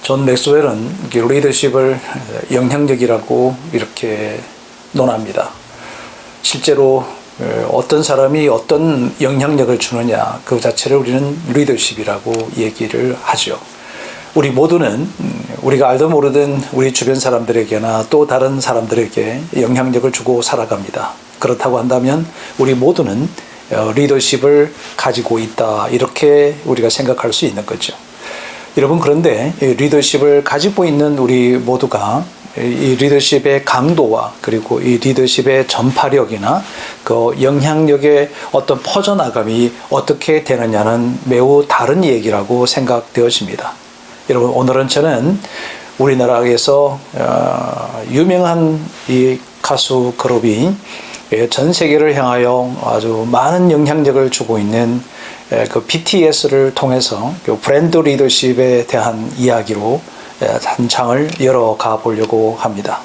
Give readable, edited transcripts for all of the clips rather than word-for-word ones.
존 맥스웰은 리더십을 영향력이라고 이렇게 논합니다. 실제로 어떤 사람이 어떤 영향력을 주느냐 그 자체를 우리는 리더십이라고 얘기를 하죠. 우리 모두는 우리가 알든 모르든 우리 주변 사람들에게나 또 다른 사람들에게 영향력을 주고 살아갑니다. 그렇다고 한다면 우리 모두는 리더십을 가지고 있다 이렇게 우리가 생각할 수 있는 거죠. 여러분, 그런데 리더십을 가지고 있는 우리 모두가 이 리더십의 강도와 그리고 이 리더십의 전파력이나 그 영향력의 어떤 퍼져나감이 어떻게 되느냐는 매우 다른 얘기라고 생각되어집니다. 여러분, 오늘은 저는 우리나라에서 유명한 이 가수 그룹이 전 세계를 향하여 아주 많은 영향력을 주고 있는 그 BTS를 통해서 그 브랜드 리더십에 대한 이야기로 한 장을 열어가 보려고 합니다.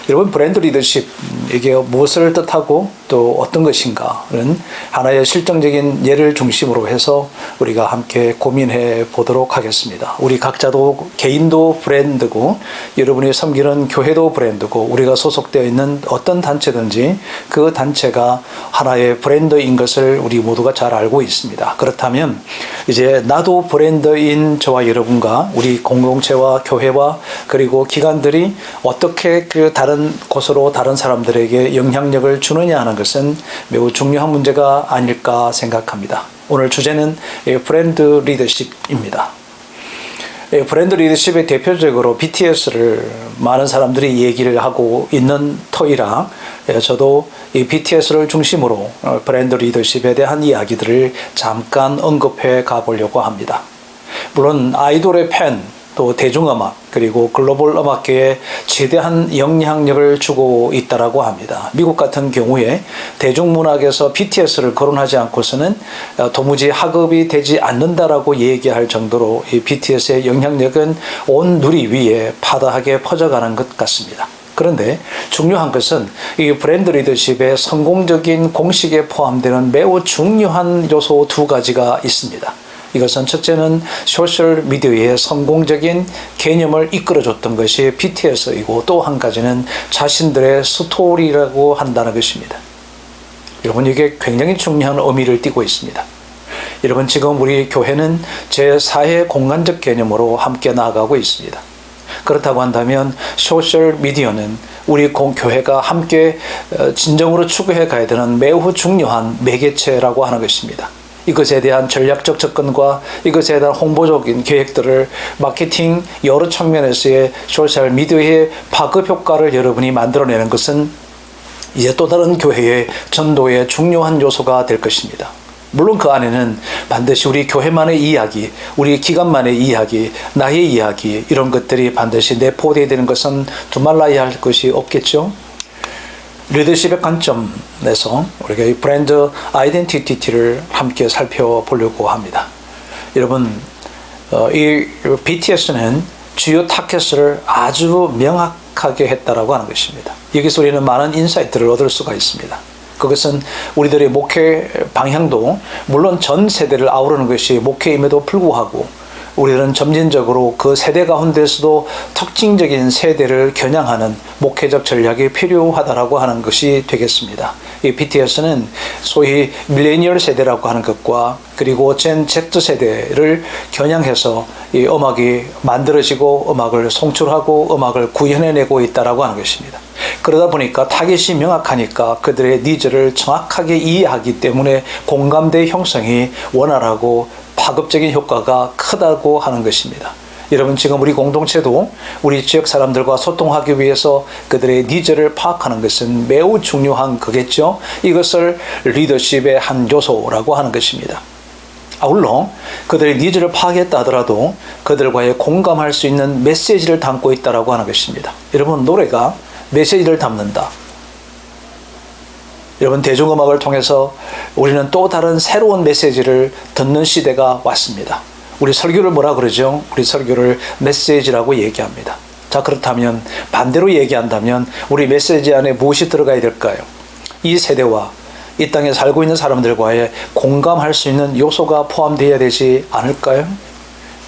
여러분, 브랜드 리더십, 이게 무엇을 뜻하고 또 어떤 것인가는 하나의 실정적인 예를 중심으로 해서 우리가 함께 고민해 보도록 하겠습니다. 우리 각자도 개인도 브랜드고 여러분이 섬기는 교회도 브랜드고 우리가 소속되어 있는 어떤 단체든지 그 단체가 하나의 브랜드인 것을 우리 모두가 잘 알고 있습니다. 그렇다면 이제 나도 브랜드인 저와 여러분과 우리 공동체와 교회와 그리고 기관들이 어떻게 그 다른 곳으로 다른 사람들에게 영향력을 주느냐 하는 것은 매우 중요한 문제가 아닐까 생각합니다. 오늘 주제는 브랜드 리더십입니다. 브랜드 리더십의 대표적으로 BTS를 많은 사람들이 얘기를 하고 있는 터이라 저도 이 BTS를 중심으로 브랜드 리더십에 대한 이야기들을 잠깐 언급해 가보려고 합니다. 물론 아이돌의 팬, 또 대중음악 그리고 글로벌 음악계에 최대한 영향력을 주고 있다라고 합니다. 미국 같은 경우에 대중문학에서 BTS를 거론하지 않고서는 도무지 학업이 되지 않는다라고 얘기할 정도로 이 BTS의 영향력은 온 누리 위에 파다하게 퍼져가는 것 같습니다. 그런데 중요한 것은 이 브랜드 리더십의 성공적인 공식에 포함되는 매우 중요한 요소 두 가지가 있습니다. 이것은 첫째는 소셜미디어의 성공적인 개념을 이끌어줬던 것이 BTS이고 또 한 가지는 자신들의 스토리라고 한다는 것입니다. 여러분, 이게 굉장히 중요한 의미를 띠고 있습니다. 여러분, 지금 우리 교회는 제4의 공간적 개념으로 함께 나아가고 있습니다. 그렇다고 한다면 소셜미디어는 우리 교회가 함께 진정으로 추구해 가야 되는 매우 중요한 매개체라고 하는 것입니다. 이것에 대한 전략적 접근과 이것에 대한 홍보적인 계획들을 마케팅 여러 측면에서의 소셜미디어의 파급 효과를 여러분이 만들어내는 것은 이제 또 다른 교회의 전도의 중요한 요소가 될 것입니다. 물론 그 안에는 반드시 우리 교회만의 이야기, 우리 기관만의 이야기, 나의 이야기 이런 것들이 반드시 내포되어야 되는 것은 두말라야 할 것이 없겠죠. 리더십의 관점에서 우리가 이 브랜드 아이덴티티를 함께 살펴보려고 합니다. 여러분, 이 BTS는 주요 타겟을 아주 명확하게 했다라고 하는 것입니다. 여기서 우리는 많은 인사이트를 얻을 수가 있습니다. 그것은 우리들의 목회 방향도 물론 전 세대를 아우르는 것이 목회임에도 불구하고 우리는 점진적으로 그 세대 가운데서도 특징적인 세대를 겨냥하는 목회적 전략이 필요하다라고 하는 것이 되겠습니다. 이 BTS는 소위 밀레니얼 세대라고 하는 것과 그리고 젠 Z 세대를 겨냥해서 이 음악이 만들어지고 음악을 송출하고 음악을 구현해내고 있다라고 하는 것입니다. 그러다 보니까 타겟이 명확하니까 그들의 니즈를 정확하게 이해하기 때문에 공감대 형성이 원활하고 파급적인 효과가 크다고 하는 것입니다. 여러분, 지금 우리 공동체도 우리 지역 사람들과 소통하기 위해서 그들의 니즈를 파악하는 것은 매우 중요한 거겠죠. 이것을 리더십의 한 요소라고 하는 것입니다. 아울러 그들의 니즈를 파악했다 하더라도 그들과의 공감할 수 있는 메시지를 담고 있다라고 하는 것입니다. 여러분, 노래가 메시지를 담는다. 여러분, 대중음악을 통해서 우리는 또 다른 새로운 메시지를 듣는 시대가 왔습니다. 우리 설교를 뭐라 그러죠? 우리 설교를 메시지라고 얘기합니다. 자, 그렇다면 반대로 얘기한다면 우리 메시지 안에 무엇이 들어가야 될까요? 이 세대와 이 땅에 살고 있는 사람들과의 공감할 수 있는 요소가 포함되어야 되지 않을까요?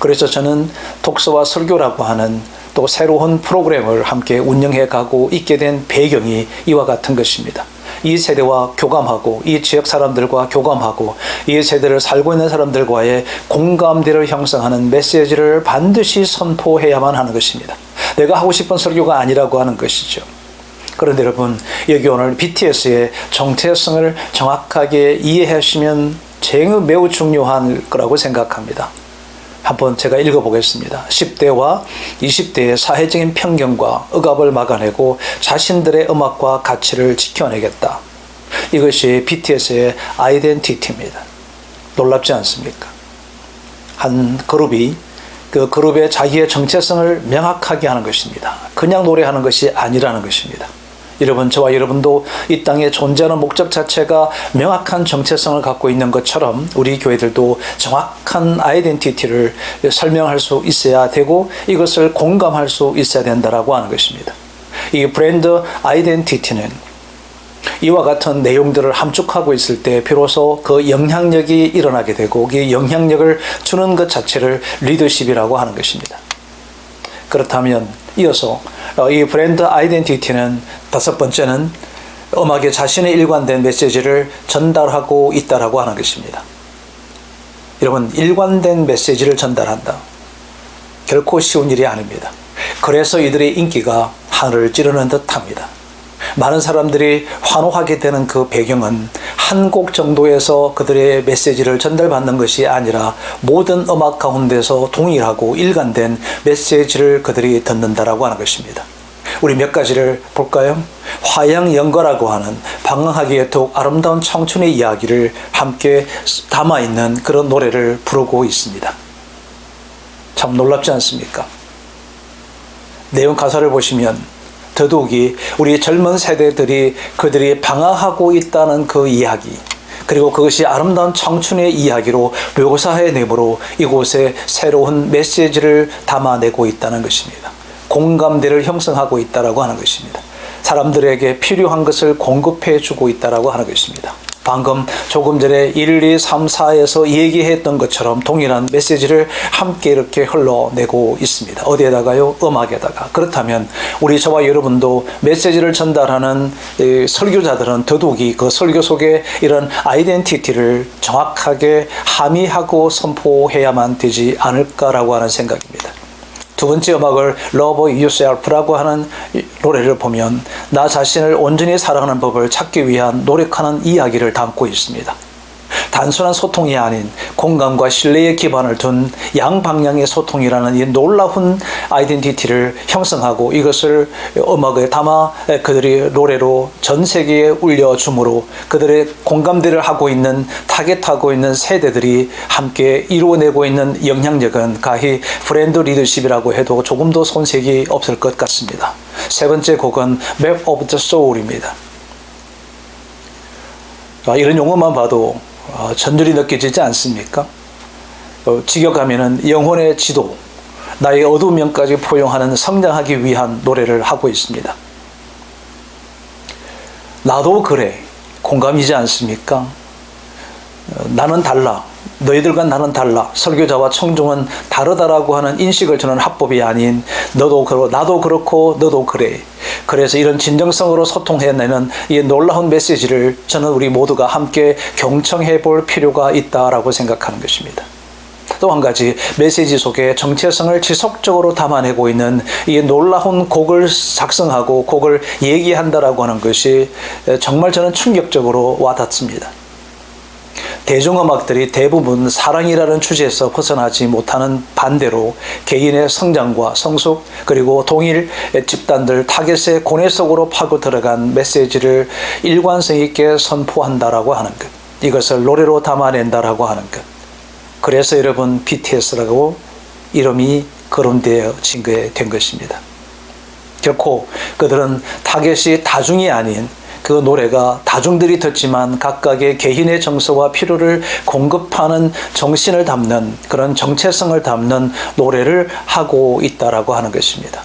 그래서 저는 독서와 설교라고 하는 또 새로운 프로그램을 함께 운영해 가고 있게 된 배경이 이와 같은 것입니다. 이 세대와 교감하고 이 지역 사람들과 교감하고 이 세대를 살고 있는 사람들과의 공감대를 형성하는 메시지를 반드시 선포해야만 하는 것입니다. 내가 하고 싶은 설교가 아니라고 하는 것이죠. 그런데 여러분, 여기 오늘 BTS의 정체성을 정확하게 이해하시면 매우 중요한 거라고 생각합니다. 한번 제가 읽어보겠습니다. 10대와 20대의 사회적인 편견과 억압을 막아내고 자신들의 음악과 가치를 지켜내겠다. 이것이 BTS의 아이덴티티입니다. 놀랍지 않습니까? 한 그룹이 그 그룹의 자기의 정체성을 명확하게 하는 것입니다. 그냥 노래하는 것이 아니라는 것입니다. 여러분, 저와 여러분도 이 땅에 존재하는 목적 자체가 명확한 정체성을 갖고 있는 것처럼 우리 교회들도 정확한 아이덴티티를 설명할 수 있어야 되고 이것을 공감할 수 있어야 된다라고 하는 것입니다. 이 브랜드 아이덴티티는 이와 같은 내용들을 함축하고 있을 때 비로소 그 영향력이 일어나게 되고 그 영향력을 주는 것 자체를 리더십이라고 하는 것입니다. 그렇다면 이어서 이 브랜드 아이덴티티는 다섯 번째는 음악에 자신의 일관된 메시지를 전달하고 있다라고 하는 것입니다. 여러분, 일관된 메시지를 전달한다. 결코 쉬운 일이 아닙니다. 그래서 이들의 인기가 하늘을 찌르는 듯합니다. 많은 사람들이 환호하게 되는 그 배경은 한 곡 정도에서 그들의 메시지를 전달받는 것이 아니라 모든 음악 가운데서 동일하고 일관된 메시지를 그들이 듣는다라고 하는 것입니다. 우리 몇 가지를 볼까요? 화양연가라고 하는 방황하기에 더욱 아름다운 청춘의 이야기를 함께 담아있는 그런 노래를 부르고 있습니다. 참 놀랍지 않습니까? 내용 가사를 보시면 더더욱이 우리 젊은 세대들이 그들이 방황하고 있다는 그 이야기, 그리고 그것이 아름다운 청춘의 이야기로 묘사해내므로 이곳에 새로운 메시지를 담아내고 있다는 것입니다. 공감대를 형성하고 있다라고 하는 것입니다. 사람들에게 필요한 것을 공급해주고 있다라고 하는 것입니다. 방금 조금 전에 1, 2, 3, 4에서 얘기했던 것처럼 동일한 메시지를 함께 이렇게 흘러내고 있습니다. 어디에다가요? 음악에다가. 그렇다면 우리 저와 여러분도 메시지를 전달하는 설교자들은 더더욱이 그 설교 속에 이런 아이덴티티를 정확하게 함의하고 선포해야만 되지 않을까라고 하는 생각입니다. 두 번째 음악을 Love Yourself라고 하는 노래를 보면 나 자신을 온전히 사랑하는 법을 찾기 위한 노력하는 이야기를 담고 있습니다. 단순한 소통이 아닌 공감과 신뢰의 기반을 둔 양방향의 소통이라는 이 놀라운 아이덴티티를 형성하고 이것을 음악에 담아 그들이 노래로 전 세계에 울려줌으로 그들의 공감대를 하고 있는 타겟하고 있는 세대들이 함께 이루어내고 있는 영향력은 가히 브랜드 리더십이라고 해도 조금도 손색이 없을 것 같습니다. 세 번째 곡은 Map of the Soul입니다. 이런 용어만 봐도 전율이 느껴지지 않습니까? 직역하면은 영혼의 지도, 나의 어두운 면까지 포용하는 성장하기 위한 노래를 하고 있습니다. 나도 그래, 공감이지 않습니까? 나는 달라, 너희들과 나는 달라, 설교자와 청중은 다르다라고 하는 인식을 주는 합법이 아닌 나도 그렇고 너도 그래. 그래서 이런 진정성으로 소통해내는 이 놀라운 메시지를 저는 우리 모두가 함께 경청해 볼 필요가 있다라고 생각하는 것입니다. 또 한 가지, 메시지 속에 정체성을 지속적으로 담아내고 있는 이 놀라운 곡을 작성하고 곡을 얘기한다라고 하는 것이 정말 저는 충격적으로 와닿습니다. 대중음악들이 대부분 사랑이라는 주제에서 벗어나지 못하는 반대로 개인의 성장과 성숙 그리고 동일 집단들 타겟의 고뇌 속으로 파고 들어간 메시지를 일관성 있게 선포한다라고 하는 것, 이것을 노래로 담아낸다라고 하는 것. 그래서 여러분 BTS라고 이름이 거론되어진 된 것입니다. 결코 그들은 타겟이 다중이 아닌 그 노래가 다중들이 듣지만 각각의 개인의 정서와 필요를 공급하는 정신을 담는 그런 정체성을 담는 노래를 하고 있다라고 하는 것입니다.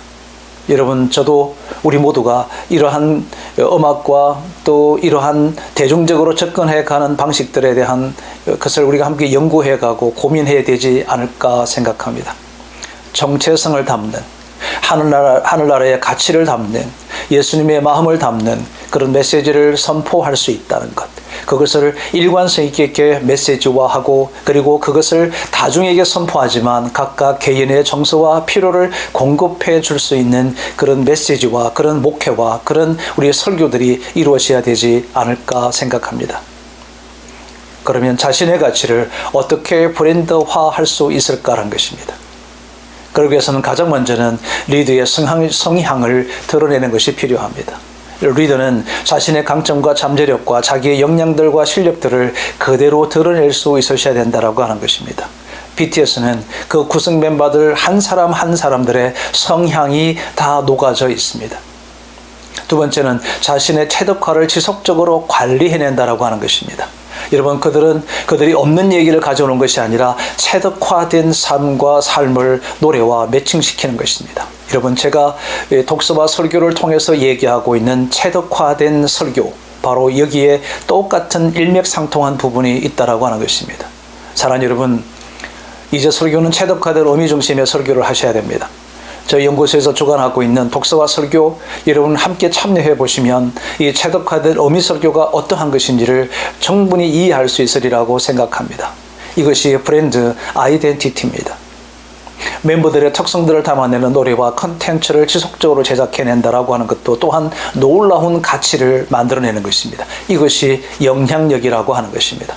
여러분, 저도 우리 모두가 이러한 음악과 또 이러한 대중적으로 접근해 가는 방식들에 대한 것을 우리가 함께 연구해 가고 고민해야 되지 않을까 생각합니다. 정체성을 담는, 하늘나라의 가치를 담는, 예수님의 마음을 담는 그런 메시지를 선포할 수 있다는 것, 그것을 일관성 있게 메시지화하고 그리고 그것을 다중에게 선포하지만 각각 개인의 정서와 필요를 공급해 줄 수 있는 그런 메시지와 그런 목회와 그런 우리의 설교들이 이루어져야 되지 않을까 생각합니다. 그러면 자신의 가치를 어떻게 브랜드화할 수 있을까라는 것입니다. 그러기 위해서는 가장 먼저는 리더의 성향을 드러내는 것이 필요합니다. 리더는 자신의 강점과 잠재력과 자기의 역량들과 실력들을 그대로 드러낼 수 있으셔야 된다고 하는 것입니다. BTS는 그 구성 멤버들 한 사람 한 사람들의 성향이 다 녹아져 있습니다. 두 번째는 자신의 체덕화를 지속적으로 관리해낸다고 하는 것입니다. 여러분, 그들이 없는 얘기를 가져오는 것이 아니라 체득화된 삶과 삶을 노래와 매칭시키는 것입니다. 여러분, 제가 독서와 설교를 통해서 얘기하고 있는 체득화된 설교, 바로 여기에 똑같은 일맥상통한 부분이 있다라고 하는 것입니다. 사랑하는 여러분, 이제 설교는 체득화된 의미 중심의 설교를 하셔야 됩니다. 저희 연구소에서 주관하고 있는 독서와 설교, 여러분 함께 참여해 보시면 이 체득화된 의미 설교가 어떠한 것인지를 충분히 이해할 수 있으리라고 생각합니다. 이것이 브랜드 아이덴티티입니다. 멤버들의 특성들을 담아내는 노래와 컨텐츠를 지속적으로 제작해낸다라고 하는 것도 또한 놀라운 가치를 만들어내는 것입니다. 이것이 영향력이라고 하는 것입니다.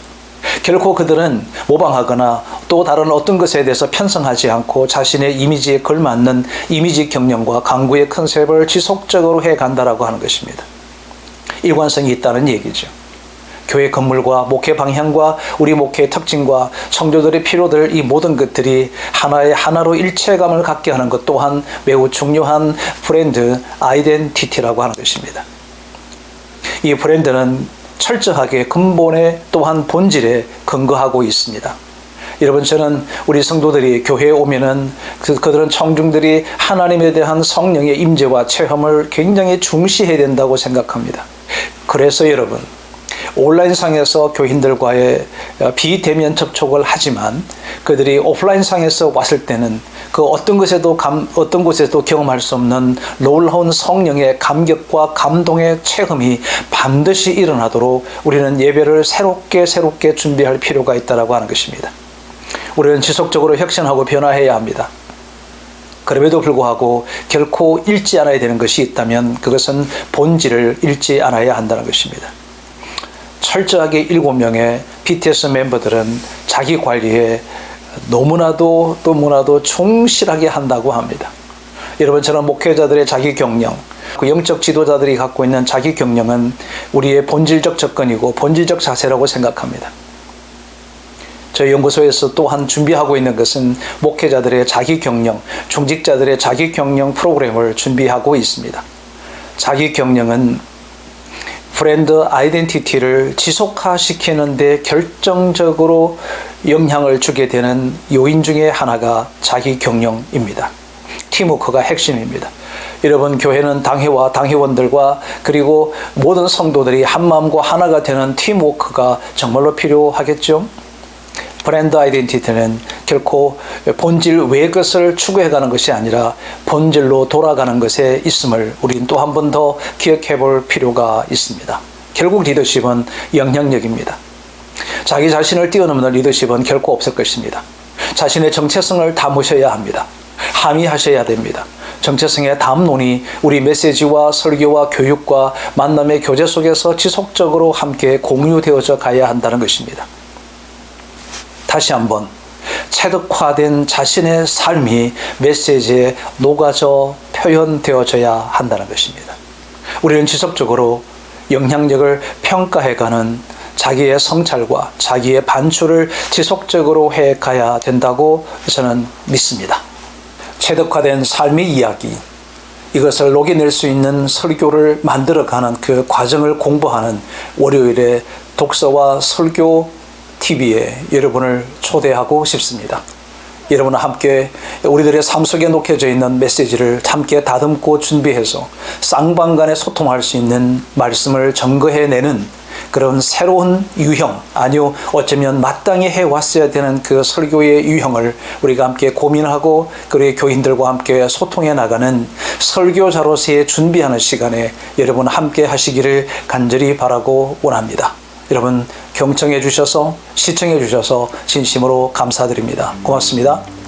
결코 그들은 모방하거나 또 다른 어떤 것에 대해서 편성하지 않고 자신의 이미지에 걸맞는 이미지 경영과 강구의 컨셉을 지속적으로 해간다라고 하는 것입니다. 일관성이 있다는 얘기죠. 교회 건물과 목회 방향과 우리 목회의 특징과 성도들의 필요들, 이 모든 것들이 하나로 일체감을 갖게 하는 것 또한 매우 중요한 브랜드 아이덴티티라고 하는 것입니다. 이 브랜드는 철저하게 근본에 또한 본질에 근거하고 있습니다. 여러분, 저는 우리 성도들이 교회에 오면은 그들은 청중들이 하나님에 대한 성령의 임재와 체험을 굉장히 중시해야 된다고 생각합니다. 그래서 여러분, 온라인상에서 교인들과의 비대면 접촉을 하지만 그들이 오프라인상에서 왔을 때는 그 어떤 곳에도 경험할 수 없는 놀라운 성령의 감격과 감동의 체험이 반드시 일어나도록 우리는 예배를 새롭게 준비할 필요가 있다고 하는 것입니다. 우리는 지속적으로 혁신하고 변화해야 합니다. 그럼에도 불구하고 결코 잃지 않아야 되는 것이 있다면 그것은 본질을 잃지 않아야 한다는 것입니다. 철저하게 7명의 BTS 멤버들은 자기 관리에 너무나도 충실하게 한다고 합니다. 여러분, 저는 목회자들의 자기 경영, 그 영적 지도자들이 갖고 있는 자기 경영은 우리의 본질적 접근이고 본질적 자세라고 생각합니다. 저희 연구소에서 또한 준비하고 있는 것은 목회자들의 자기 경영, 중직자들의 자기 경영 프로그램을 준비하고 있습니다. 자기 경영은 브랜드 아이덴티티를 지속화시키는 데 결정적으로 영향을 주게 되는 요인 중에 하나가 자기 경영입니다. 팀워크가 핵심입니다. 여러분, 교회는 당회와 당회원들과 그리고 모든 성도들이 한마음과 하나가 되는 팀워크가 정말로 필요하겠죠? 브랜드 아이덴티티는 결코 본질 외의 것을 추구해가는 것이 아니라 본질로 돌아가는 것에 있음을 우리는 또 한 번 더 기억해 볼 필요가 있습니다. 결국 리더십은 영향력입니다. 자기 자신을 뛰어넘는 리더십은 결코 없을 것입니다. 자신의 정체성을 담으셔야 합니다. 함의하셔야 됩니다. 정체성의 담론이 우리 메시지와 설교와 교육과 만남의 교제 속에서 지속적으로 함께 공유되어져 가야 한다는 것입니다. 다시 한번, 체득화된 자신의 삶이 메시지에 녹아져 표현되어져야 한다는 것입니다. 우리는 지속적으로 영향력을 평가해가는 자기의 성찰과 자기의 반출을 지속적으로 해가야 된다고 저는 믿습니다. 체득화된 삶의 이야기, 이것을 녹여낼 수 있는 설교를 만들어가는 그 과정을 공부하는 월요일에 독서와 설교 TV에 여러분을 초대하고 싶습니다. 여러분과 함께 우리들의 삶 속에 녹여져 있는 메시지를 함께 다듬고 준비해서 쌍방간에 소통할 수 있는 말씀을 증거해내는 그런 새로운 유형, 아니요 어쩌면 마땅히 해왔어야 되는 그 설교의 유형을 우리가 함께 고민하고 그리고 교인들과 함께 소통해 나가는 설교자로서의 준비하는 시간에 여러분 함께 하시기를 간절히 바라고 원합니다. 여러분 경청해 주셔서 시청해 주셔서 진심으로 감사드립니다. 고맙습니다.